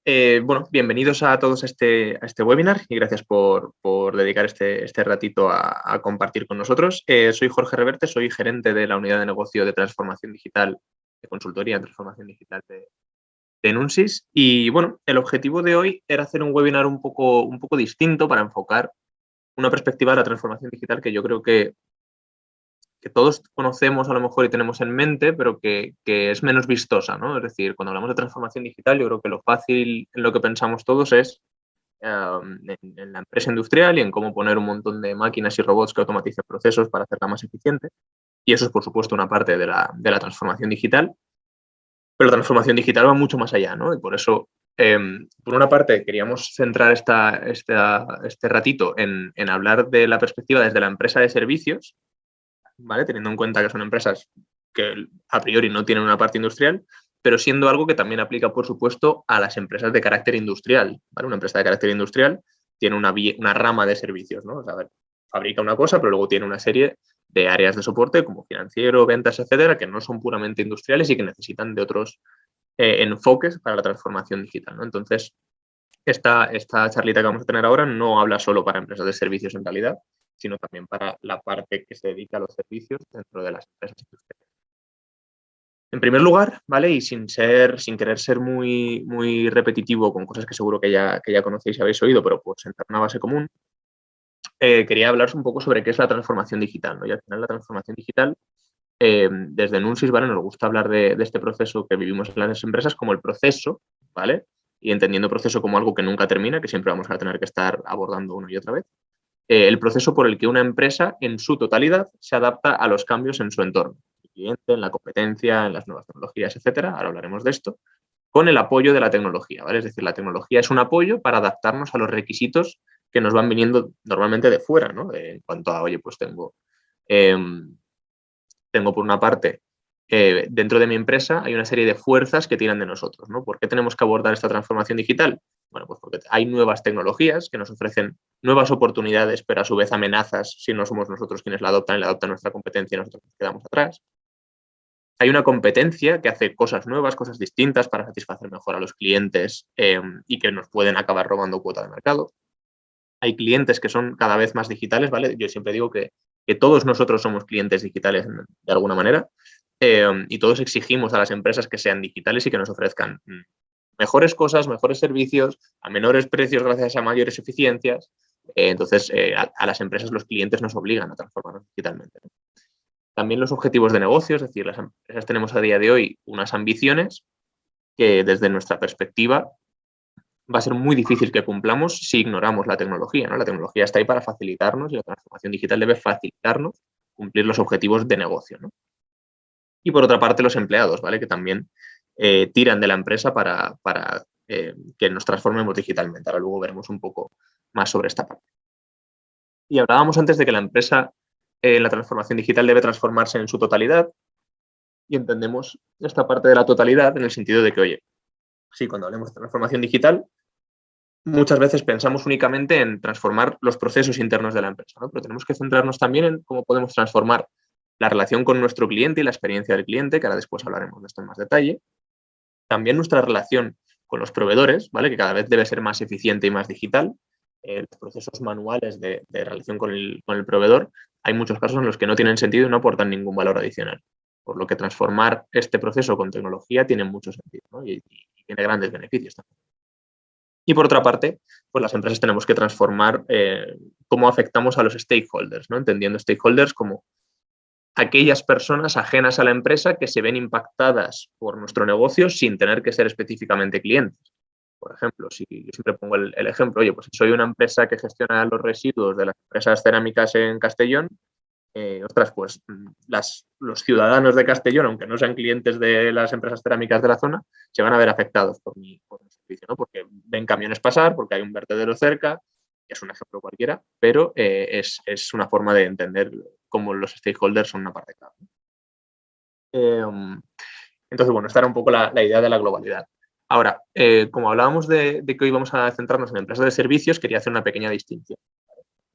Bueno, bienvenidos a todos a este webinar y gracias por dedicar este ratito a compartir con nosotros. Soy Jorge Reverte, soy gerente de la unidad de negocio de transformación digital, de consultoría en transformación digital de Nunsis. Y bueno, el objetivo de hoy era hacer un webinar un poco distinto para enfocar una perspectiva de la transformación digital que yo creo que todos conocemos a lo mejor y tenemos en mente, pero que es menos vistosa, ¿no? Es decir, cuando hablamos de transformación digital, yo creo que lo fácil en lo que pensamos todos es en la empresa industrial y en cómo poner un montón de máquinas y robots que automaticen procesos para hacerla más eficiente. Y eso es, por supuesto, una parte de la transformación digital. Pero la transformación digital va mucho más allá, ¿no? Y por eso, por una parte, queríamos centrar este ratito en hablar de la perspectiva desde la empresa de servicios, ¿vale? Teniendo en cuenta que son empresas que a priori no tienen una parte industrial, pero siendo algo que también aplica, por supuesto, a las empresas de carácter industrial, ¿vale? Una empresa de carácter industrial tiene una rama de servicios, ¿no? O sea, a ver, fabrica una cosa, pero luego tiene una serie de áreas de soporte como financiero, ventas, etcétera, que no son puramente industriales y que necesitan de otros enfoques para la transformación digital, ¿no? Entonces, esta charlita que vamos a tener ahora no habla solo para empresas de servicios en realidad, sino también para la parte que se dedica a los servicios dentro de las empresas industriales. En primer lugar, ¿vale? Y sin querer ser muy repetitivo con cosas que seguro que ya conocéis y habéis oído, pero por sentar una base común, quería hablaros un poco sobre qué es la transformación digital, ¿no? Y al final la transformación digital, desde Nunsis, ¿vale? Nos gusta hablar de este proceso que vivimos en las empresas como el proceso, ¿vale? Y entendiendo proceso como algo que nunca termina, que siempre vamos a tener que estar abordando una y otra vez. El proceso por el que una empresa en su totalidad se adapta a los cambios en su entorno, el cliente, en la competencia, en las nuevas tecnologías, etcétera. Ahora hablaremos de esto, con el apoyo de la tecnología, ¿vale? Es decir, la tecnología es un apoyo para adaptarnos a los requisitos que nos van viniendo normalmente de fuera, ¿no? En cuanto a, oye, pues eh, tengo por una parte, dentro de mi empresa hay una serie de fuerzas que tiran de nosotros, ¿no? ¿Por qué tenemos que abordar esta transformación digital? Bueno, pues porque hay nuevas tecnologías que nos ofrecen nuevas oportunidades, pero a su vez amenazas si no somos nosotros quienes la adoptan y la adoptan nuestra competencia y nosotros nos quedamos atrás. Hay una competencia que hace cosas nuevas, cosas distintas para satisfacer mejor a los clientes y que nos pueden acabar robando cuota de mercado. Hay clientes que son cada vez más digitales, ¿vale? Yo siempre digo que todos nosotros somos clientes digitales de alguna manera y todos exigimos a las empresas que sean digitales y que nos ofrezcan mejores cosas, mejores servicios, a menores precios gracias a mayores eficiencias. Entonces, a las empresas los clientes nos obligan a transformarnos digitalmente, ¿no? También los objetivos de negocio, es decir, las empresas tenemos a día de hoy unas ambiciones que desde nuestra perspectiva va a ser muy difícil que cumplamos si ignoramos la tecnología, ¿no? La tecnología está ahí para facilitarnos y la transformación digital debe facilitarnos cumplir los objetivos de negocio, ¿no? Y por otra parte, los empleados, ¿vale? Que también tiran de la empresa para que nos transformemos digitalmente. Ahora luego veremos un poco más sobre esta parte. Y hablábamos antes de que la empresa en la transformación digital debe transformarse en su totalidad y entendemos esta parte de la totalidad en el sentido de que, oye, sí, cuando hablemos de transformación digital, muchas veces pensamos únicamente en transformar los procesos internos de la empresa, ¿no? Pero tenemos que centrarnos también en cómo podemos transformar la relación con nuestro cliente y la experiencia del cliente, que ahora después hablaremos de esto en más detalle. También nuestra relación con los proveedores, ¿vale? Que cada vez debe ser más eficiente y más digital. Los procesos manuales de relación con el proveedor, hay muchos casos en los que no tienen sentido y no aportan ningún valor adicional. Por lo que transformar este proceso con tecnología tiene mucho sentido, ¿no? y tiene grandes beneficios también. Y por otra parte, pues las empresas tenemos que transformar cómo afectamos a los stakeholders, ¿no? Entendiendo stakeholders como aquellas personas ajenas a la empresa que se ven impactadas por nuestro negocio sin tener que ser específicamente clientes. Por ejemplo, si yo siempre pongo el ejemplo, oye, pues si soy una empresa que gestiona los residuos de las empresas cerámicas en Castellón, ostras, pues los ciudadanos de Castellón, aunque no sean clientes de las empresas cerámicas de la zona, se van a ver afectados por mi servicio, ¿no? Porque ven camiones pasar, porque hay un vertedero cerca, es un ejemplo cualquiera, pero es una forma de entender cómo los stakeholders son una parte clave. Entonces, bueno, esta era un poco la idea de la globalidad. Ahora, como hablábamos de que hoy vamos a centrarnos en empresas de servicios, quería hacer una pequeña distinción.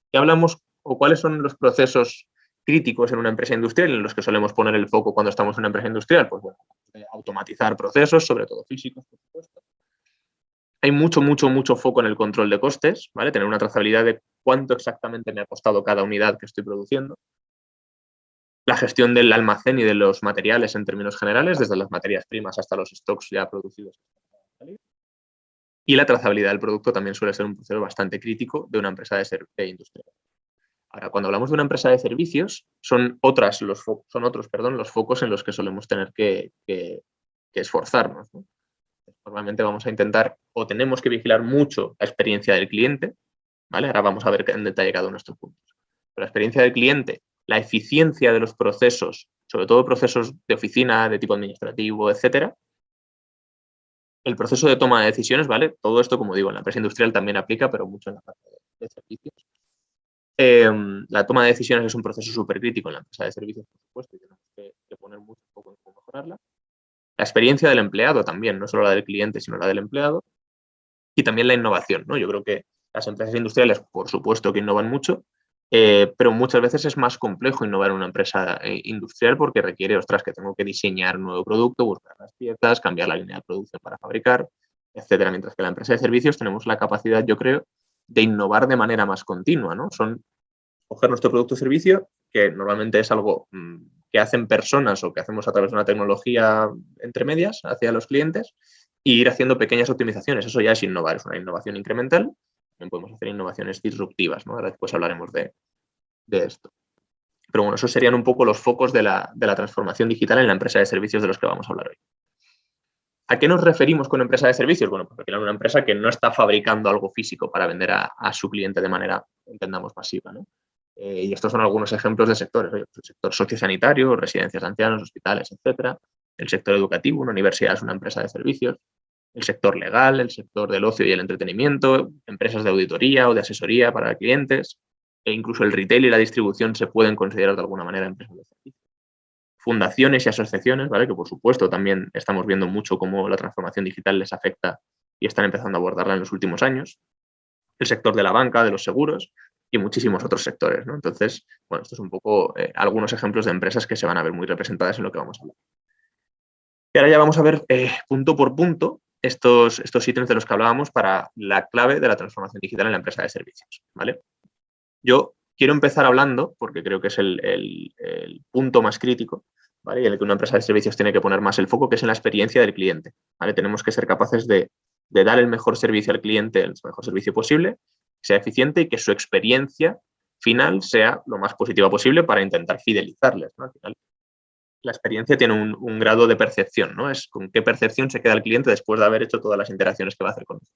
¿Qué hablamos o cuáles son los procesos críticos en una empresa industrial en los que solemos poner el foco cuando estamos en una empresa industrial? Pues bueno, automatizar procesos, sobre todo físicos, por supuesto. Hay mucho foco en el control de costes, ¿vale? Tener una trazabilidad de cuánto exactamente me ha costado cada unidad que estoy produciendo. La gestión del almacén y de los materiales en términos generales, desde las materias primas hasta los stocks ya producidos. Y la trazabilidad del producto también suele ser un proceso bastante crítico de una empresa de industria. Ahora, cuando hablamos de una empresa de servicios, son otros los focos en los que solemos tener que esforzarnos, ¿no? Normalmente vamos a intentar o tenemos que vigilar mucho la experiencia del cliente, ¿vale? Ahora vamos a ver en detalle cada uno de estos puntos. Pero la experiencia del cliente, la eficiencia de los procesos, sobre todo procesos de oficina, de tipo administrativo, etcétera. El proceso de toma de decisiones, ¿vale? Todo esto, como digo, en la empresa industrial también aplica, pero mucho en la parte de servicios. La toma de decisiones es un proceso súper crítico en la empresa de servicios, por supuesto, y tenemos que poner mucho foco en cómo mejorarla. La experiencia del empleado también, no solo la del cliente, sino la del empleado. Y también la innovación, ¿no? Yo creo que las empresas industriales, por supuesto que innovan mucho, pero muchas veces es más complejo innovar en una empresa industrial porque requiere, ostras, que tengo que diseñar un nuevo producto, buscar las piezas, cambiar la línea de producción para fabricar, etcétera. Mientras que en la empresa de servicios tenemos la capacidad, yo creo, de innovar de manera más continua, ¿no? Son coger nuestro producto o servicio, que normalmente es algo que hacen personas o que hacemos a través de una tecnología entre medias hacia los clientes, e ir haciendo pequeñas optimizaciones. Eso ya es innovar, es una innovación incremental. También podemos hacer innovaciones disruptivas, ¿no? Ahora después hablaremos de esto. Pero bueno, esos serían un poco los focos de la transformación digital en la empresa de servicios de los que vamos a hablar hoy. ¿A qué nos referimos con empresa de servicios? Bueno, pues al una empresa que no está fabricando algo físico para vender a su cliente de manera, entendamos, masiva, ¿no? Y estos son algunos ejemplos de sectores. El sector sociosanitario, residencias de ancianos, hospitales, etcétera. El sector educativo, una universidad es una empresa de servicios. El sector legal, el sector del ocio y el entretenimiento, empresas de auditoría o de asesoría para clientes, e incluso el retail y la distribución se pueden considerar de alguna manera empresas de servicios. Fundaciones y asociaciones, ¿vale? Que por supuesto también estamos viendo mucho cómo la transformación digital les afecta y están empezando a abordarla en los últimos años. El sector de la banca, de los seguros y muchísimos otros sectores, ¿no? Entonces, bueno, esto es un poco algunos ejemplos de empresas que se van a ver muy representadas en lo que vamos a hablar. Y ahora ya vamos a ver punto por punto estos ítems de los que hablábamos para la clave de la transformación digital en la empresa de servicios, ¿vale? Yo quiero empezar hablando, porque creo que es el punto más crítico, ¿vale? Y en el que una empresa de servicios tiene que poner más el foco, que es en la experiencia del cliente, ¿vale? Tenemos que ser capaces de dar el mejor servicio al cliente, el mejor servicio posible, que sea eficiente y que su experiencia final sea lo más positiva posible para intentar fidelizarles, ¿no? Al final, la experiencia tiene un grado de percepción, ¿no? Es con qué percepción se queda el cliente después de haber hecho todas las interacciones que va a hacer con nosotros.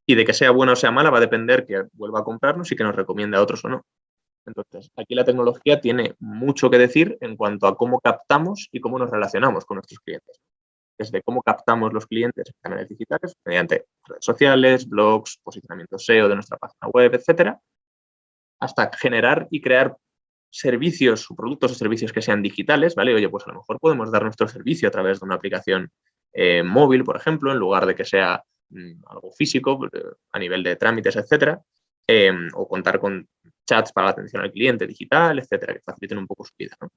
Y de que sea buena o sea mala va a depender que vuelva a comprarnos y que nos recomiende a otros o no. Entonces, aquí la tecnología tiene mucho que decir en cuanto a cómo captamos y cómo nos relacionamos con nuestros clientes. Desde cómo captamos los clientes en canales digitales, mediante redes sociales, blogs, posicionamiento SEO de nuestra página web, etcétera, hasta generar y crear servicios o productos o servicios que sean digitales, ¿vale? Oye, pues a lo mejor podemos dar nuestro servicio a través de una aplicación móvil, por ejemplo, en lugar de que sea algo físico, a nivel de trámites, etcétera, o contar con chats para la atención al cliente digital, etcétera, que faciliten un poco su vida, ¿no?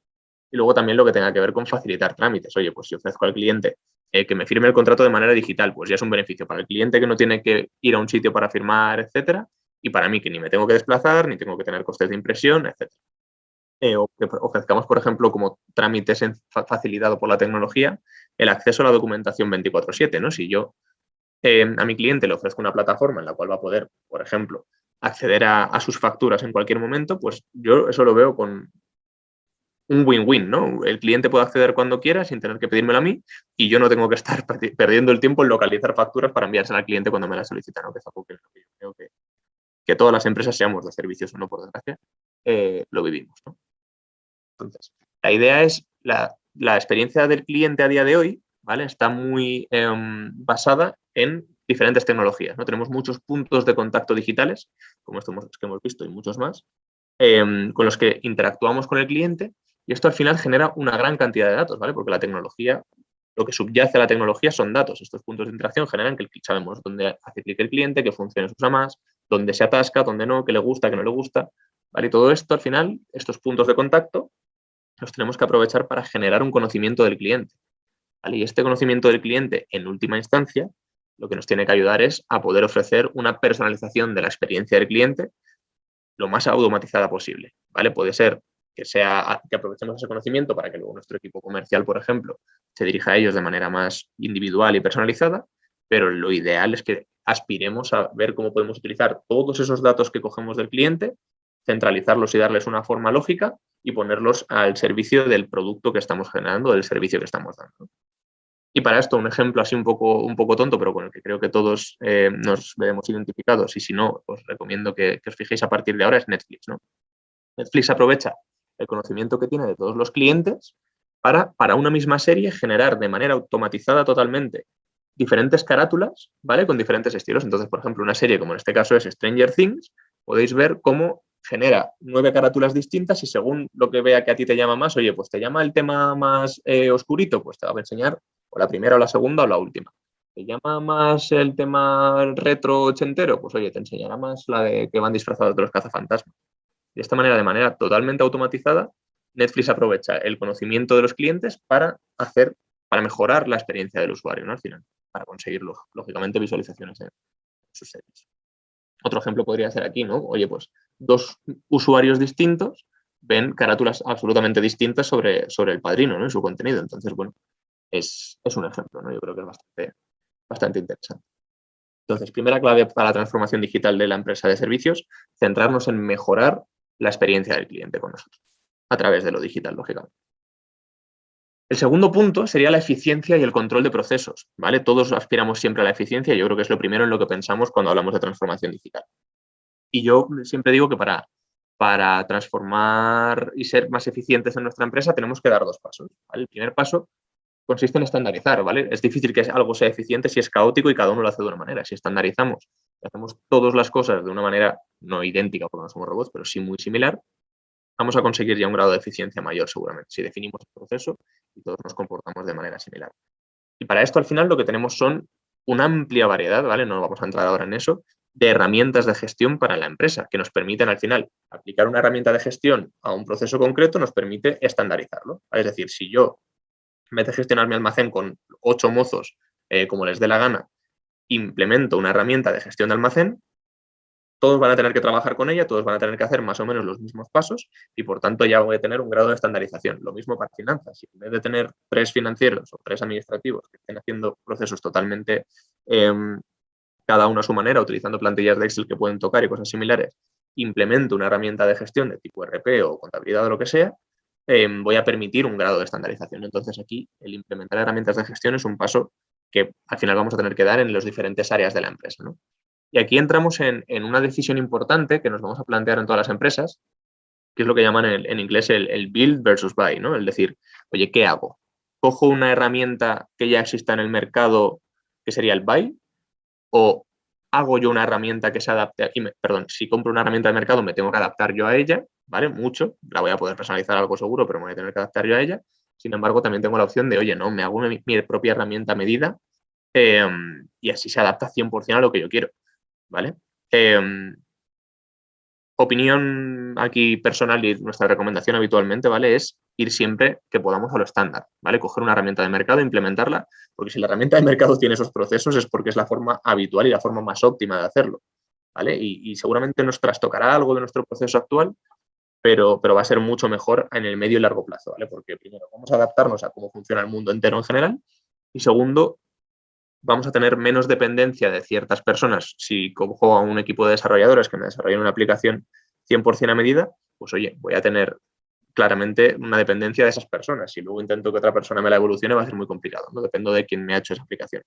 Y luego también lo que tenga que ver con facilitar trámites. Oye, pues si ofrezco al cliente que me firme el contrato de manera digital, pues ya es un beneficio para el cliente que no tiene que ir a un sitio para firmar, etcétera, y para mí que ni me tengo que desplazar, ni tengo que tener costes de impresión, etcétera. O que ofrezcamos, por ejemplo, como trámites facilitado por la tecnología, el acceso a la documentación 24/7, ¿no? Si yo a mi cliente le ofrezco una plataforma en la cual va a poder, por ejemplo, acceder a sus facturas en cualquier momento, pues yo eso lo veo con un win-win, ¿no? El cliente puede acceder cuando quiera sin tener que pedírmelo a mí y yo no tengo que estar perdiendo el tiempo en localizar facturas para enviársela al cliente cuando me la solicita, ¿no? Que es algo que yo creo que todas las empresas, seamos de servicios o no, por desgracia, lo vivimos, ¿no? Entonces, la idea es la experiencia del cliente a día de hoy, ¿vale? Está muy basada en diferentes tecnologías, ¿no? Tenemos muchos puntos de contacto digitales, como estos que hemos visto y muchos más, con los que interactuamos con el cliente y esto al final genera una gran cantidad de datos, ¿vale? Porque la tecnología, lo que subyace a la tecnología son datos. Estos puntos de interacción generan que sabemos dónde hace clic el cliente, qué funciones usa más, dónde se atasca, dónde no, qué le gusta, qué no le gusta, ¿vale? Y todo esto al final, estos puntos de contacto, los tenemos que aprovechar para generar un conocimiento del cliente, ¿vale? Y este conocimiento del cliente, en última instancia, lo que nos tiene que ayudar es a poder ofrecer una personalización de la experiencia del cliente lo más automatizada posible, ¿vale? Puede ser que aprovechemos ese conocimiento para que luego nuestro equipo comercial, por ejemplo, se dirija a ellos de manera más individual y personalizada, pero lo ideal es que aspiremos a ver cómo podemos utilizar todos esos datos que cogemos del cliente, centralizarlos y darles una forma lógica y ponerlos al servicio del producto que estamos generando, del servicio que estamos dando. Y para esto, un ejemplo así un poco tonto, pero con el que creo que todos nos vemos identificados, y si no, os recomiendo que os fijéis a partir de ahora, es Netflix, ¿no? Netflix aprovecha el conocimiento que tiene de todos los clientes para una misma serie generar de manera automatizada totalmente diferentes carátulas, ¿vale? Con diferentes estilos. Entonces, por ejemplo, una serie como en este caso es Stranger Things, podéis ver cómo genera 9 carátulas distintas y según lo que vea que a ti te llama más, oye, pues te llama el tema más oscurito, pues te va a enseñar o la primera o la segunda o la última. ¿Te llama más el tema retro ochentero? Pues oye, te enseñará más la de que van disfrazados de los cazafantasmas. De esta manera, de manera totalmente automatizada, Netflix aprovecha el conocimiento de los clientes para mejorar la experiencia del usuario, ¿no? Al final, para conseguir, lógicamente, visualizaciones en sus series. Otro ejemplo podría ser aquí, ¿no? Oye, pues 2 usuarios distintos ven carátulas absolutamente distintas sobre el Padrino, ¿no? En su contenido. Entonces, bueno, es un ejemplo, ¿no? Yo creo que es bastante interesante. Entonces, primera clave para la transformación digital de la empresa de servicios, centrarnos en mejorar la experiencia del cliente con nosotros, a través de lo digital, lógicamente. El segundo punto sería la eficiencia y el control de procesos, ¿vale? Todos aspiramos siempre a la eficiencia y yo creo que es lo primero en lo que pensamos cuando hablamos de transformación digital. Y yo siempre digo que para transformar y ser más eficientes en nuestra empresa tenemos que dar 2 pasos, ¿vale? El primer paso consiste en estandarizar, ¿vale? Es difícil que algo sea eficiente si es caótico y cada uno lo hace de una manera. Si estandarizamos y hacemos todas las cosas de una manera no idéntica porque no somos robots, pero sí muy similar, vamos a conseguir ya un grado de eficiencia mayor seguramente, si definimos el proceso y todos nos comportamos de manera similar. Y para esto al final lo que tenemos son una amplia variedad, ¿vale? No vamos a entrar ahora en eso, de herramientas de gestión para la empresa que nos permiten al final aplicar una herramienta de gestión a un proceso concreto nos permite estandarizarlo. Es decir, si yo en vez de gestionar mi almacén con 8 mozos, como les dé la gana, implemento una herramienta de gestión de almacén, todos van a tener que trabajar con ella, todos van a tener que hacer más o menos los mismos pasos y por tanto ya voy a tener un grado de estandarización. Lo mismo para finanzas. Si en vez de tener 3 financieros o 3 administrativos que estén haciendo procesos totalmente cada uno a su manera, utilizando plantillas de Excel que pueden tocar y cosas similares, implemento una herramienta de gestión de tipo RP o contabilidad o lo que sea, voy a permitir un grado de estandarización. Entonces aquí el implementar herramientas de gestión es un paso que al final vamos a tener que dar en las diferentes áreas de la empresa, ¿no? Y aquí entramos en una decisión importante que nos vamos a plantear en todas las empresas, que es lo que llaman en inglés el build versus buy, ¿no? El decir, oye, ¿qué hago? ¿Cojo una herramienta que ya exista en el mercado, que sería el buy, o hago yo una herramienta que se adapte aquí? Perdón, si compro una herramienta de mercado me tengo que adaptar yo a ella, ¿vale? Mucho, la voy a poder personalizar algo seguro, pero me voy a tener que adaptar yo a ella. Sin embargo, también tengo la opción de, oye, no, me hago mi propia herramienta a medida y así se adapta 100% a lo que yo quiero, ¿vale? Opinión aquí personal y nuestra recomendación habitualmente, ¿vale? Es ir siempre que podamos a lo estándar, ¿vale? Coger una herramienta de mercado, implementarla, porque si la herramienta de mercado tiene esos procesos es porque es la forma habitual y la forma más óptima de hacerlo, ¿vale? Y seguramente nos trastocará algo de nuestro proceso actual, pero va a ser mucho mejor en el medio y largo plazo, ¿vale? Porque primero vamos a adaptarnos a cómo funciona el mundo entero en general y segundo, vamos a tener menos dependencia de ciertas personas. Si cojo a un equipo de desarrolladores que me desarrollen una aplicación 100% a medida, pues oye, voy a tener claramente una dependencia de esas personas. Si luego intento que otra persona me la evolucione, va a ser muy complicado, ¿no? Dependo de quién me ha hecho esa aplicación.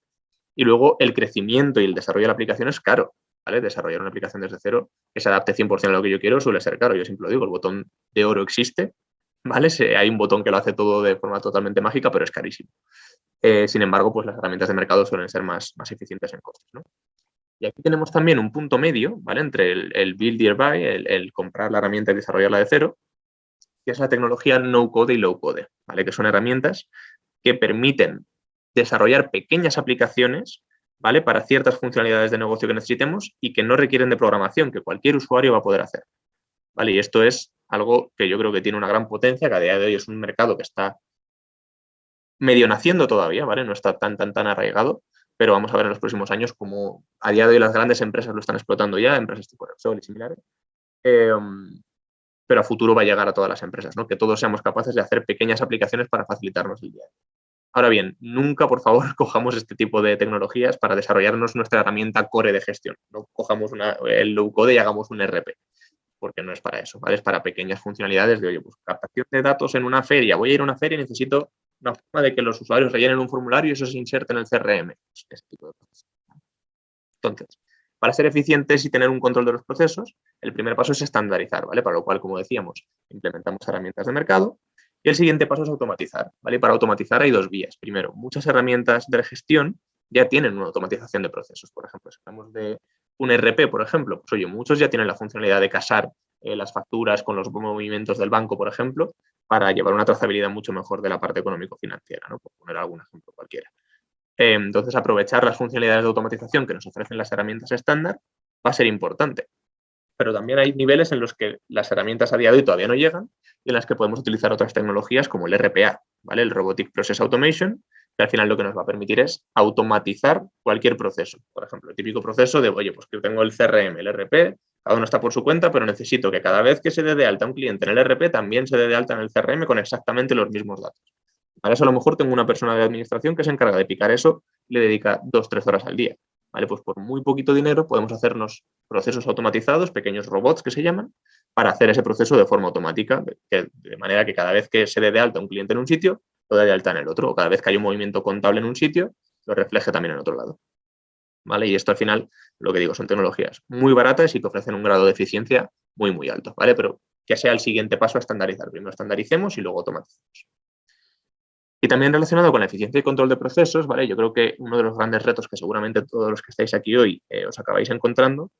Y luego el crecimiento y el desarrollo de la aplicación es caro, ¿vale? Desarrollar una aplicación desde cero que se adapte 100% a lo que yo quiero suele ser caro. Yo siempre lo digo, el botón de oro existe, ¿vale? Hay un botón que lo hace todo de forma totalmente mágica, pero es carísimo. Sin embargo, pues las herramientas de mercado suelen ser más eficientes en costes, ¿no? Y aquí tenemos también un punto medio, ¿vale? Entre el build y el buy, el comprar la herramienta y desarrollarla de cero, que es la tecnología no-code y low-code, ¿vale? Que son herramientas que permiten desarrollar pequeñas aplicaciones, ¿vale? Para ciertas funcionalidades de negocio que necesitemos y que no requieren de programación, que cualquier usuario va a poder hacer, ¿vale? Y esto es algo que yo creo que tiene una gran potencia, que a día de hoy es un mercado que está medio naciendo todavía, ¿vale? No está tan arraigado, pero vamos a ver en los próximos años cómo a día de hoy las grandes empresas lo están explotando ya, empresas tipo Repsol y similares, pero a futuro va a llegar a todas las empresas, ¿no? Que todos seamos capaces de hacer pequeñas aplicaciones para facilitarnos el día. Ahora bien, nunca, por favor, cojamos este tipo de tecnologías para desarrollarnos nuestra herramienta core de gestión. No cojamos el low code y hagamos un RP, porque no es para eso, ¿vale? Es para pequeñas funcionalidades de, oye, pues captación de datos en una feria. Voy a ir a una feria y necesito una forma de que los usuarios rellenen un formulario y eso se inserte en el CRM. Ese tipo de cosas. Entonces, para ser eficientes y tener un control de los procesos, el primer paso es estandarizar, ¿vale? Para lo cual, como decíamos, implementamos herramientas de mercado. Y el siguiente paso es automatizar, ¿vale? Para automatizar hay dos vías. Primero, muchas herramientas de gestión ya tienen una automatización de procesos. Por ejemplo, si hablamos de un RP, por ejemplo, pues oye, muchos ya tienen la funcionalidad de casar las facturas con los movimientos del banco, por ejemplo, para llevar una trazabilidad mucho mejor de la parte económico-financiera, ¿no? Por poner algún ejemplo cualquiera. Entonces, aprovechar las funcionalidades de automatización que nos ofrecen las herramientas estándar va a ser importante. Pero también hay niveles en los que las herramientas a día de hoy todavía no llegan y en las que podemos utilizar otras tecnologías como el RPA, ¿vale? El Robotic Process Automation, que al final lo que nos va a permitir es automatizar cualquier proceso. Por ejemplo, el típico proceso de, oye, pues que tengo el CRM, el RP, cada uno está por su cuenta, pero necesito que cada vez que se dé de alta un cliente en el RP, también se dé de alta en el CRM con exactamente los mismos datos. Para eso a lo mejor tengo una persona de administración que se encarga de picar eso y le dedica 2-3 horas al día. ¿Vale? Pues por muy poquito dinero podemos hacernos procesos automatizados, pequeños robots que se llaman, para hacer ese proceso de forma automática, de manera que cada vez que se dé de alta un cliente en un sitio, lo dé de alta en el otro, o cada vez que hay un movimiento contable en un sitio, lo refleje también en otro lado. ¿Vale? Y esto al final, lo que digo, son tecnologías muy baratas y que ofrecen un grado de eficiencia muy, muy alto, ¿vale? Pero que sea el siguiente paso a estandarizar. Primero estandaricemos y luego automaticemos. Y también relacionado con la eficiencia y control de procesos, ¿vale? Yo creo que uno de los grandes retos que seguramente todos los que estáis aquí hoy os acabáis encontrando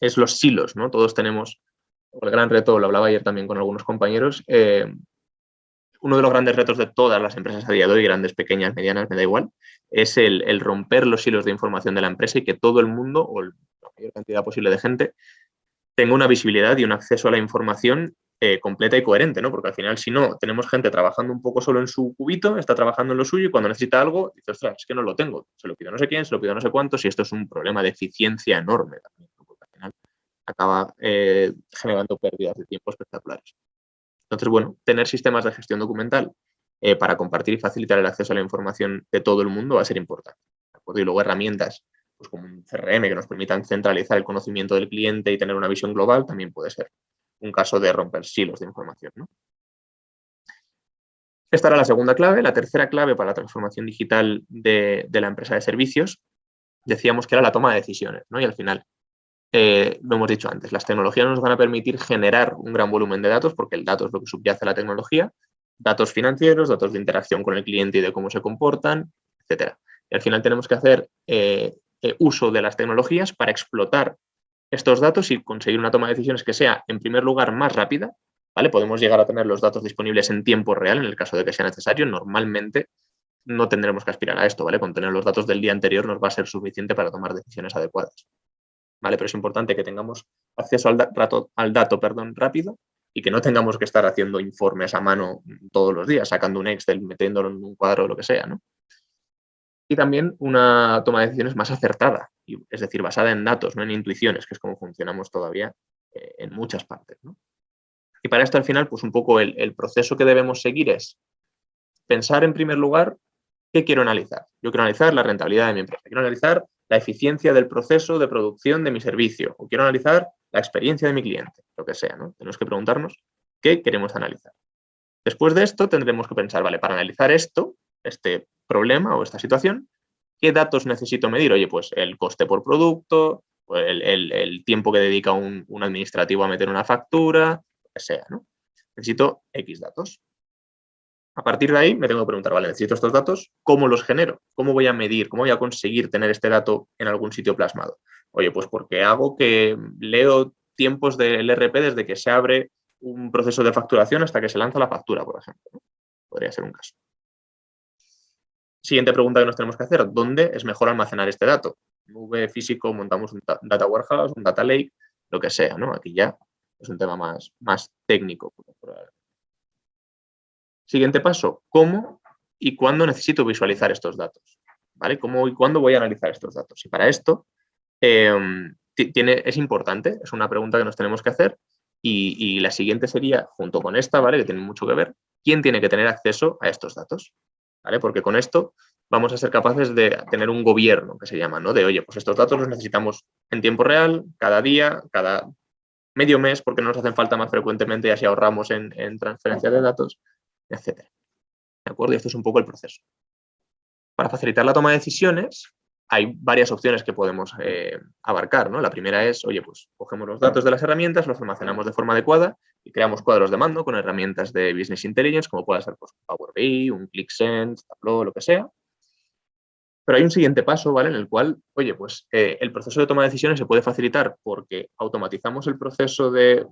es los silos, ¿no? Todos tenemos, el gran reto, lo hablaba ayer también con algunos compañeros, uno de los grandes retos de todas las empresas a día de hoy, grandes, pequeñas, medianas, me da igual, es el romper los hilos de información de la empresa y que todo el mundo, o la mayor cantidad posible de gente, tenga una visibilidad y un acceso a la información completa y coherente, ¿no? Porque al final, si no, tenemos gente trabajando un poco solo en su cubito, está trabajando en lo suyo y cuando necesita algo, dice, ostras, es que no lo tengo. Se lo pido a no sé quién, se lo pido a no sé cuántos y esto es un problema de eficiencia enorme también, ¿no? Porque al final acaba generando pérdidas de tiempo espectaculares. Entonces, bueno, tener sistemas de gestión documental para compartir y facilitar el acceso a la información de todo el mundo va a ser importante. ¿De acuerdo? Y luego herramientas pues como un CRM que nos permitan centralizar el conocimiento del cliente y tener una visión global también puede ser un caso de romper silos de información, ¿no? Esta era la segunda clave. La tercera clave para la transformación digital de la empresa de servicios decíamos que era la toma de decisiones, ¿no? Y al final, lo hemos dicho antes, las tecnologías nos van a permitir generar un gran volumen de datos porque el dato es lo que subyace a la tecnología, datos financieros, datos de interacción con el cliente y de cómo se comportan, etcétera. Y al final tenemos que hacer uso de las tecnologías para explotar estos datos y conseguir una toma de decisiones que sea, en primer lugar, más rápida, ¿vale? Podemos llegar a tener los datos disponibles en tiempo real en el caso de que sea necesario. Normalmente no tendremos que aspirar a esto, ¿vale? Con tener los datos del día anterior nos va a ser suficiente para tomar decisiones adecuadas, ¿vale? Pero es importante que tengamos acceso al dato rápido y que no tengamos que estar haciendo informes a mano todos los días, sacando un Excel, metiéndolo en un cuadro o lo que sea, ¿no? Y también una toma de decisiones más acertada, es decir, basada en datos, no en intuiciones, que es como funcionamos todavía en muchas partes, ¿no? Y para esto, al final, pues un poco el proceso que debemos seguir es pensar, en primer lugar, qué quiero analizar. Yo quiero analizar la rentabilidad de mi empresa, quiero analizar la eficiencia del proceso de producción de mi servicio, o quiero analizar la experiencia de mi cliente, lo que sea, ¿no? Tenemos que preguntarnos qué queremos analizar. Después de esto, tendremos que pensar, vale, para analizar esto, este problema o esta situación, ¿qué datos necesito medir? Oye, pues el coste por producto, el tiempo que dedica un administrativo a meter una factura, lo que sea, ¿no? Necesito X datos. A partir de ahí me tengo que preguntar, vale, necesito estos datos, ¿cómo los genero? ¿Cómo voy a medir? ¿Cómo voy a conseguir tener este dato en algún sitio plasmado? Oye, pues porque hago que leo tiempos del RP desde que se abre un proceso de facturación hasta que se lanza la factura, por ejemplo, ¿no? Podría ser un caso. Siguiente pregunta que nos tenemos que hacer, ¿dónde es mejor almacenar este dato? Nube físico, montamos un data warehouse, un data lake, lo que sea, ¿no? Aquí ya es un tema más técnico. Siguiente paso, ¿cómo y cuándo necesito visualizar estos datos? ¿vale? ¿Cómo y cuándo voy a analizar estos datos? Y para esto es importante, es una pregunta que nos tenemos que hacer y la siguiente sería, junto con esta, ¿vale? Que tiene mucho que ver, ¿quién tiene que tener acceso a estos datos? ¿Vale? Porque con esto vamos a ser capaces de tener un gobierno, que se llama, ¿no? De, oye, pues estos datos los necesitamos en tiempo real, cada día, cada medio mes, porque no nos hacen falta más frecuentemente y así ahorramos en transferencia de datos, etcétera. ¿De acuerdo? Y esto es un poco el proceso. Para facilitar la toma de decisiones, hay varias opciones que podemos abarcar, ¿no? La primera es, oye, pues cogemos los datos de las herramientas, los almacenamos de forma adecuada y creamos cuadros de mando con herramientas de Business Intelligence, como puede ser pues, Power BI, un ClickSense, Tableau, lo que sea. Pero hay un siguiente paso, ¿vale? En el cual, oye, pues el proceso de toma de decisiones se puede facilitar porque automatizamos el proceso de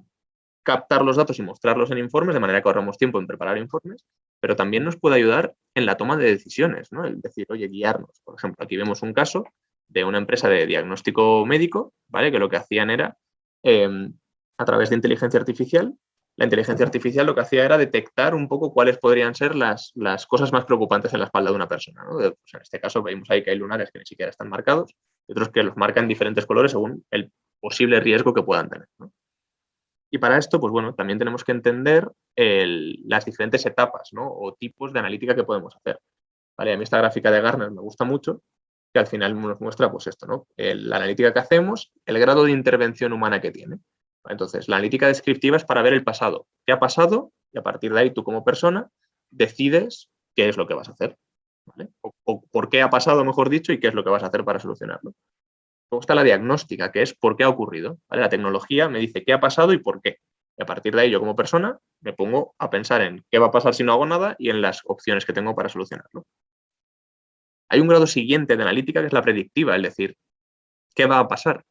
captar los datos y mostrarlos en informes, de manera que ahorramos tiempo en preparar informes, pero también nos puede ayudar en la toma de decisiones, ¿no? El decir, oye, guiarnos. Por ejemplo, aquí vemos un caso de una empresa de diagnóstico médico, ¿vale? Que lo que hacían era, a través de inteligencia artificial, la inteligencia artificial lo que hacía era detectar un poco cuáles podrían ser las cosas más preocupantes en la espalda de una persona, ¿no? Pues en este caso vemos ahí que hay lunares que ni siquiera están marcados y otros que los marcan diferentes colores según el posible riesgo que puedan tener, ¿no? Y para esto, pues bueno, también tenemos que entender las diferentes etapas, ¿no? O tipos de analítica que podemos hacer. ¿Vale? A mí esta gráfica de Gartner me gusta mucho, que al final nos muestra pues esto, ¿no? La analítica que hacemos, el grado de intervención humana que tiene. Entonces, la analítica descriptiva es para ver el pasado. ¿Qué ha pasado? Y a partir de ahí tú como persona decides qué es lo que vas a hacer. ¿Vale? O por qué ha pasado, mejor dicho, y qué es lo que vas a hacer para solucionarlo. Luego está la diagnóstica, que es por qué ha ocurrido. ¿Vale? La tecnología me dice qué ha pasado y por qué. Y a partir de ahí, yo como persona me pongo a pensar en qué va a pasar si no hago nada y en las opciones que tengo para solucionarlo. Hay un grado siguiente de analítica que es la predictiva, es decir, ¿qué va a pasar?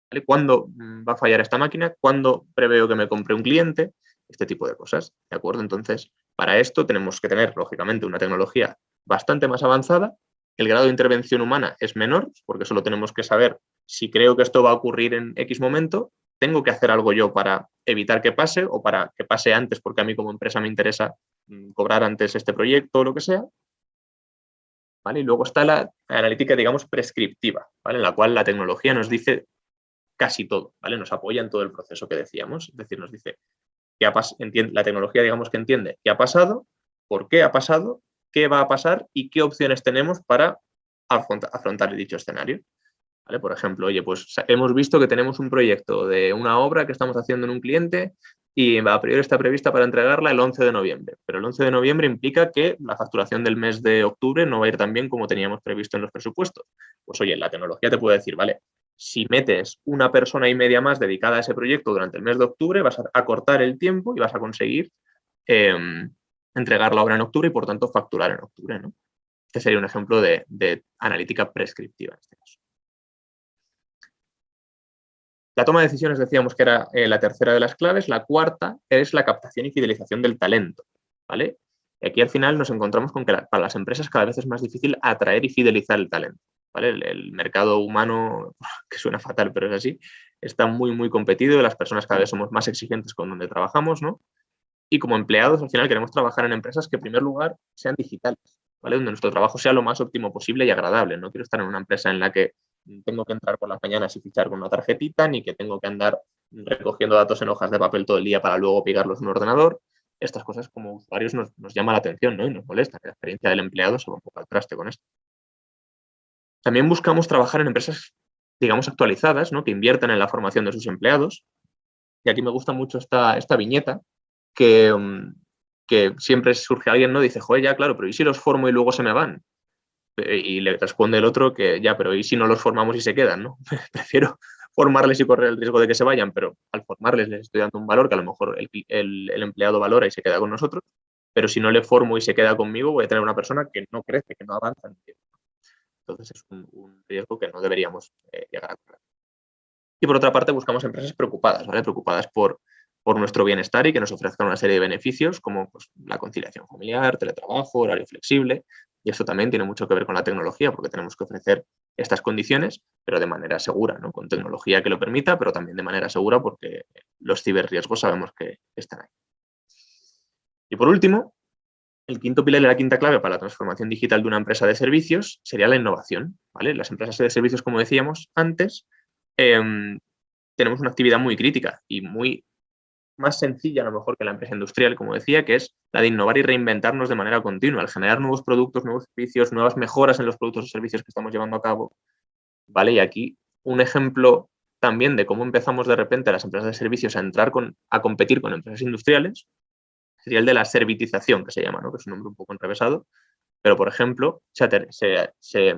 ¿Vale? ¿Cuándo va a fallar esta máquina? ¿Cuándo preveo que me compre un cliente? Este tipo de cosas. ¿De acuerdo? Entonces, para esto tenemos que tener, lógicamente, una tecnología bastante más avanzada. El grado de intervención humana es menor, porque solo tenemos que saber si creo que esto va a ocurrir en X momento, tengo que hacer algo yo para evitar que pase o para que pase antes, porque a mí como empresa me interesa cobrar antes este proyecto o lo que sea. ¿Vale? Y luego está la analítica, digamos, prescriptiva, ¿vale? En la cual la tecnología nos dice casi todo, ¿vale? Nos apoya en todo el proceso que decíamos, es decir, nos dice la tecnología, digamos, que entiende qué ha pasado, por qué ha pasado, qué va a pasar y qué opciones tenemos para afrontar dicho escenario. ¿Vale? Por ejemplo, oye, pues hemos visto que tenemos un proyecto de una obra que estamos haciendo en un cliente y a priori está prevista para entregarla el 11 de noviembre. Pero el 11 de noviembre implica que la facturación del mes de octubre no va a ir tan bien como teníamos previsto en los presupuestos. Pues oye, la tecnología te puede decir, vale, si metes una persona y media más dedicada a ese proyecto durante el mes de octubre, vas a acortar el tiempo y vas a conseguir entregar la obra en octubre y por tanto facturar en octubre, ¿no? Este sería un ejemplo de analítica prescriptiva en este caso. La toma de decisiones decíamos que era la tercera de las claves. La cuarta es la captación y fidelización del talento, ¿vale? Y aquí al final nos encontramos con que para las empresas cada vez es más difícil atraer y fidelizar el talento, ¿vale? El mercado humano, que suena fatal, pero es así, está muy, muy competido. Las personas cada vez somos más exigentes con donde trabajamos, ¿no? Y como empleados, al final queremos trabajar en empresas que en primer lugar sean digitales, ¿vale? Donde nuestro trabajo sea lo más óptimo posible y agradable. No quiero estar en una empresa en la que tengo que entrar por las mañanas y fichar con una tarjetita, ni que tengo que andar recogiendo datos en hojas de papel todo el día para luego pegarlos en un ordenador. Estas cosas como usuarios nos llama la atención, ¿no? Y nos molesta. La experiencia del empleado se va un poco al traste con esto. También buscamos trabajar en empresas, digamos, actualizadas, ¿no? Que inviertan en la formación de sus empleados. Y aquí me gusta mucho esta viñeta que, que siempre surge alguien, ¿no? Dice, joder, ya, claro, pero ¿y si los formo y luego se me van? Y le responde el otro que ya, pero ¿y si no los formamos y se quedan, no? Prefiero formarles y correr el riesgo de que se vayan, pero al formarles les estoy dando un valor que a lo mejor el empleado valora y se queda con nosotros, pero si no le formo y se queda conmigo, voy a tener una persona que no crece, que no avanza. Entonces es un riesgo que no deberíamos llegar a correr. Y por otra parte buscamos empresas preocupadas, ¿vale? Preocupadas por nuestro bienestar y que nos ofrezcan una serie de beneficios como pues, la conciliación familiar, teletrabajo, horario flexible. Y esto también tiene mucho que ver con la tecnología porque tenemos que ofrecer estas condiciones, pero de manera segura, ¿no? Con tecnología que lo permita, pero también de manera segura porque los ciberriesgos sabemos que están ahí. Y por último, El quinto pilar y la quinta clave para la transformación digital de una empresa de servicios sería la innovación, ¿vale? Las empresas de servicios, como decíamos antes, tenemos una actividad muy crítica y muy más sencilla a lo mejor que la empresa industrial, como decía, que es la de innovar y reinventarnos de manera continua, al generar nuevos productos, nuevos servicios, nuevas mejoras en los productos o servicios que estamos llevando a cabo, ¿vale? Y aquí un ejemplo también de cómo empezamos de repente las empresas de servicios a entrar a competir con empresas industriales sería el de la servitización, que se llama, ¿no? Que es un nombre un poco enrevesado, pero, por ejemplo, se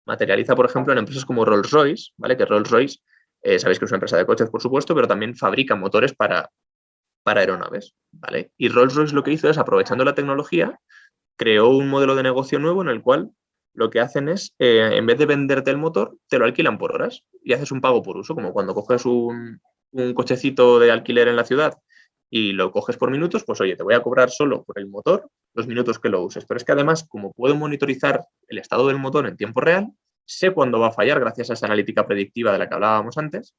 materializa, por ejemplo, en empresas como Rolls-Royce, ¿vale? Que Rolls-Royce, sabéis que es una empresa de coches, por supuesto, pero también fabrica motores para aeronaves, ¿vale? Y Rolls-Royce lo que hizo es, aprovechando la tecnología, creó un modelo de negocio nuevo en el cual lo que hacen es, en vez de venderte el motor, te lo alquilan por horas y haces un pago por uso, como cuando coges un cochecito de alquiler en la ciudad y lo coges por minutos, pues oye, te voy a cobrar solo por el motor los minutos que lo uses. Pero es que además, como puedo monitorizar el estado del motor en tiempo real, sé cuándo va a fallar gracias a esa analítica predictiva de la que hablábamos antes.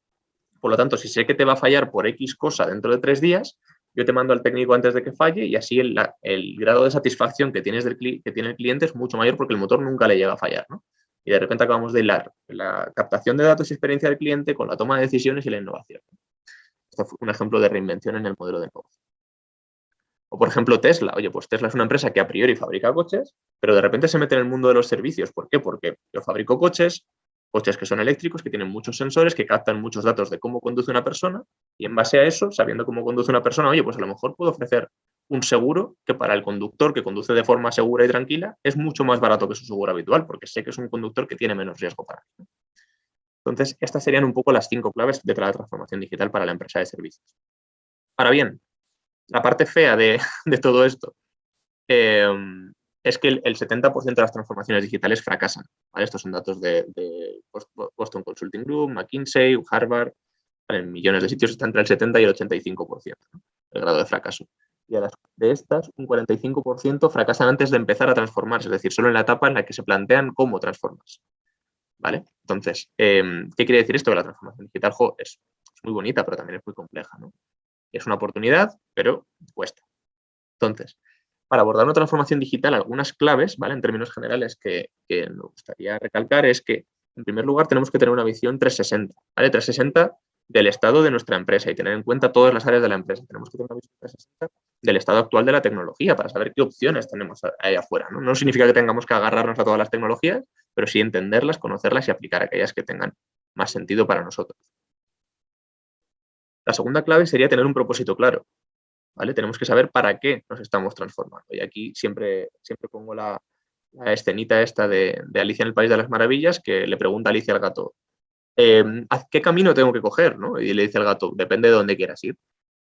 Por lo tanto, si sé que te va a fallar por X cosa dentro de 3 días, yo te mando al técnico antes de que falle y así el grado de satisfacción que tiene el cliente es mucho mayor porque el motor nunca le llega a fallar, ¿no? Y de repente acabamos de hilar la captación de datos y experiencia del cliente con la toma de decisiones y la innovación. Esto fue un ejemplo de reinvención en el modelo de negocio. O, por ejemplo, Tesla. Oye, pues Tesla es una empresa que a priori fabrica coches, pero de repente se mete en el mundo de los servicios. ¿Por qué? Porque yo fabrico coches que son eléctricos, que tienen muchos sensores, que captan muchos datos de cómo conduce una persona y en base a eso, sabiendo cómo conduce una persona, oye, pues a lo mejor puedo ofrecer un seguro que para el conductor que conduce de forma segura y tranquila es mucho más barato que su seguro habitual, porque sé que es un conductor que tiene menos riesgo para mí. Entonces, estas serían un poco las 5 claves de la transformación digital para la empresa de servicios. Ahora bien, la parte fea de todo esto es que el 70% de las transformaciones digitales fracasan, ¿vale? Estos son datos de Boston Consulting Group, McKinsey, Harvard, ¿vale? En millones de sitios está entre el 70 y el 85%, ¿no? El grado de fracaso. Y de estas, un 45% fracasan antes de empezar a transformarse, es decir, solo en la etapa en la que se plantean cómo transformarse, ¿vale? Entonces, ¿qué quiere decir esto? Que la transformación digital es muy bonita, pero también es muy compleja, ¿no? Es una oportunidad, pero cuesta. Entonces, para abordar una transformación digital, algunas claves, ¿vale? En términos generales que me gustaría recalcar es que, en primer lugar, tenemos que tener una visión 360, ¿vale? 360 del estado de nuestra empresa y tener en cuenta todas las áreas de la empresa. Tenemos que tener una visión 360 del estado actual de la tecnología para saber qué opciones tenemos ahí afuera, ¿no? No significa que tengamos que agarrarnos a todas las tecnologías, pero sí entenderlas, conocerlas y aplicar aquellas que tengan más sentido para nosotros. La segunda clave sería tener un propósito claro, ¿vale? Tenemos que saber para qué nos estamos transformando. Y aquí siempre pongo la escenita esta de Alicia en el País de las Maravillas, que le pregunta a Alicia al gato, ¿qué camino tengo que coger? ¿No? Y le dice al gato, depende de dónde quieras ir.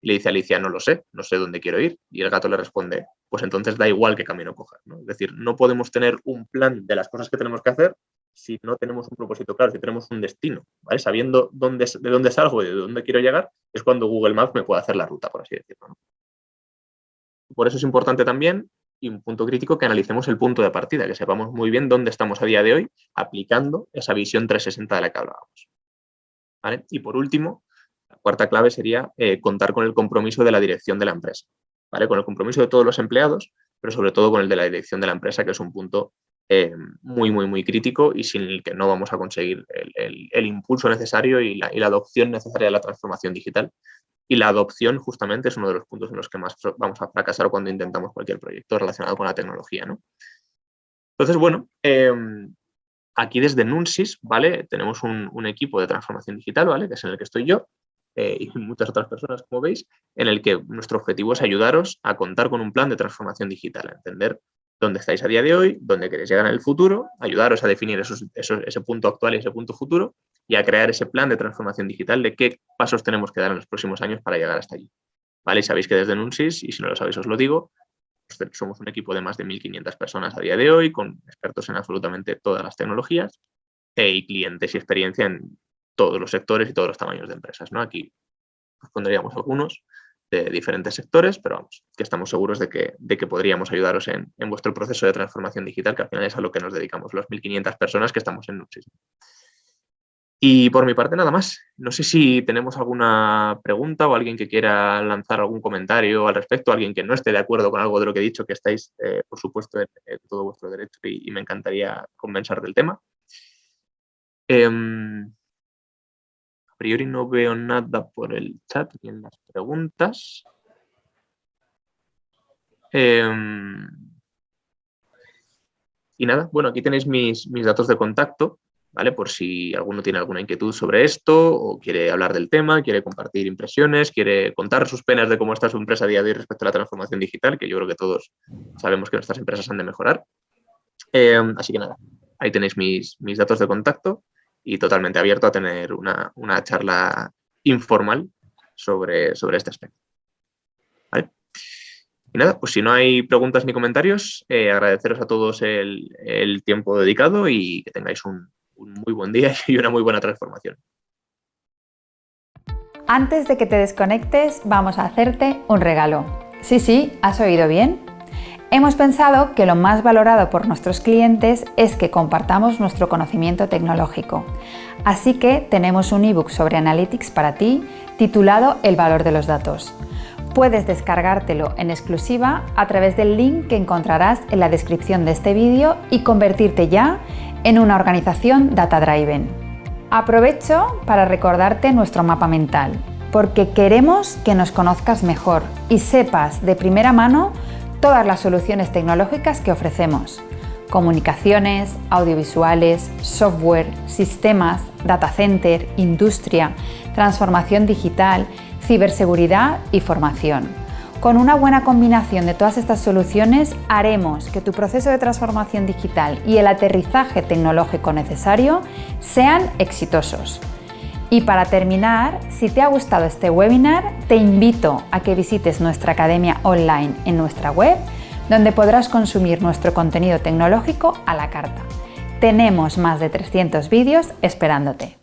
Y le dice a Alicia, no lo sé, no sé dónde quiero ir. Y el gato le responde, pues entonces da igual qué camino coger, ¿no? Es decir, no podemos tener un plan de las cosas que tenemos que hacer si no tenemos un propósito claro, si tenemos un destino, ¿vale? Sabiendo de dónde salgo y de dónde quiero llegar, es cuando Google Maps me puede hacer la ruta, por así decirlo, ¿no? Por eso es importante también, y un punto crítico, que analicemos el punto de partida, que sepamos muy bien dónde estamos a día de hoy aplicando esa visión 360 de la que hablábamos, ¿vale? Y por último, la cuarta clave sería contar con el compromiso de la dirección de la empresa, ¿vale? Con el compromiso de todos los empleados, pero sobre todo con el de la dirección de la empresa, que es un punto muy, muy, muy crítico y sin el que no vamos a conseguir el impulso necesario y la adopción necesaria de la transformación digital. Y la adopción justamente es uno de los puntos en los que más vamos a fracasar cuando intentamos cualquier proyecto relacionado con la tecnología, ¿no? Entonces, bueno, aquí desde Nunsis, ¿vale? Tenemos un equipo de transformación digital, ¿vale? Que es en el que estoy yo y muchas otras personas, como veis, en el que nuestro objetivo es ayudaros a contar con un plan de transformación digital, a entender dónde estáis a día de hoy, dónde queréis llegar en el futuro, ayudaros a definir ese punto actual y ese punto futuro y a crear ese plan de transformación digital de qué pasos tenemos que dar en los próximos años para llegar hasta allí. ¿Vale? Y sabéis que desde Nunsis, y si no lo sabéis os lo digo, somos un equipo de más de 1.500 personas a día de hoy, con expertos en absolutamente todas las tecnologías y clientes y experiencia en todos los sectores y todos los tamaños de empresas, ¿no? Aquí os pondríamos algunos de diferentes sectores, pero vamos, que estamos seguros de que podríamos ayudaros en vuestro proceso de transformación digital, que al final es a lo que nos dedicamos, los 1.500 personas que estamos en Nunsis. Y por mi parte nada más. No sé si tenemos alguna pregunta o alguien que quiera lanzar algún comentario al respecto, alguien que no esté de acuerdo con algo de lo que he dicho, que estáis, por supuesto, en todo vuestro derecho y me encantaría conversar del tema. A priori no veo nada por el chat ni en las preguntas. Y nada, bueno, aquí tenéis mis datos de contacto, ¿vale? Por si alguno tiene alguna inquietud sobre esto o quiere hablar del tema, quiere compartir impresiones, quiere contar sus penas de cómo está su empresa a día de hoy respecto a la transformación digital, que yo creo que todos sabemos que nuestras empresas han de mejorar. Así que nada, ahí tenéis mis datos de contacto y totalmente abierto a tener una charla informal sobre este aspecto. ¿Vale? Y nada, pues si no hay preguntas ni comentarios, agradeceros a todos el tiempo dedicado y que tengáis un muy buen día y una muy buena transformación. Antes de que te desconectes, vamos a hacerte un regalo. Sí, has oído bien. Hemos pensado que lo más valorado por nuestros clientes es que compartamos nuestro conocimiento tecnológico. Así que tenemos un ebook sobre Analytics para ti, titulado El valor de los datos. Puedes descargártelo en exclusiva a través del link que encontrarás en la descripción de este vídeo y convertirte ya en una organización data-driven. Aprovecho para recordarte nuestro mapa mental, porque queremos que nos conozcas mejor y sepas de primera mano todas las soluciones tecnológicas que ofrecemos: comunicaciones, audiovisuales, software, sistemas, data center, industria, transformación digital, ciberseguridad y formación. Con una buena combinación de todas estas soluciones haremos que tu proceso de transformación digital y el aterrizaje tecnológico necesario sean exitosos. Y para terminar, si te ha gustado este webinar, te invito a que visites nuestra academia online en nuestra web, donde podrás consumir nuestro contenido tecnológico a la carta. Tenemos más de 300 vídeos esperándote.